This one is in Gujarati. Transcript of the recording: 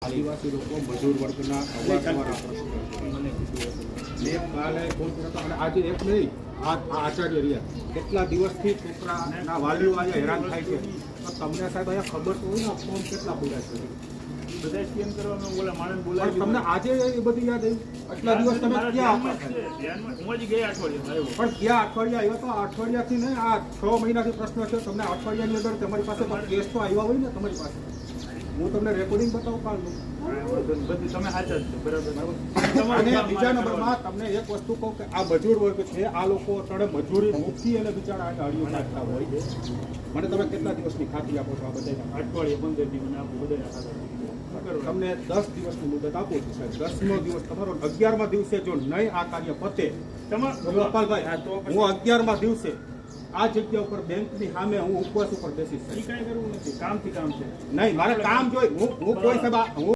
આદિવાસી લોકો મજૂર વર્ગના અવારનવાર આ પ્રશ્નો મેં કાલે ફોન કર્યો હતો અને આજે એક નહીં આ આચાર્ય રહ્યા કેટલા દિવસથી છોકરાના વાલીઓ અહીંયા હેરાન થાય છે તો તમને સાહેબ અહીંયા ખબર તો હોય ને ફોર્મ કેટલા પૂરા છે બધા સ્કેન કરવામાં ઓલા માણસ પણ બોલાવી તમને આજે એ બધી યાદ આવી આટલા દિવસ તમે ક્યાં હતા ધ્યાનમાં હું હજી ગયા અઠવાડિયામાં આવ્યો પણ ક્યાં અઠવાડિયા આવ્યા તો અઠવાડિયાથી નહીં આ 6 મહિનાથી પ્રશ્ન છે તમને અઠવાડિયાની અંદર તમારી પાસે કેસ તો આવ્યા હોય ને તમારી પાસે હું તમને રેકોર્ડિંગ બતાવું કાલનું બધી તમે સાચા જ છો બરાબર અને બીજા નંબરમાં તમને એક વસ્તુ કહું કે આ મજૂર વર્ગ છે આ લોકો અત્યારે મજૂરી મૂકી અને બિચારા આડીઓ નાખતા હોય મને તમે કેટલા દિવસની ખાતરી આપો છો આ બધા અઠવાડિયે 15 દિવસ મને આપું બધા તમને 10 દિવસની મુદત આપું છું સાહેબ 10મો દિવસ તમારો 11મા દિવસે જો નહીં આ કાર્ય પતે ગોપાલભાઈ હું 11મા દિવસે આ જગ્યા ઉપર બેંકની સામે હું ઉપવાસ ઉપર બેસીશ કાંઈ કરવું નથી કામથી કામ છે નહીં મારે કામ જોઈ હું કોઈ સાહેબ હું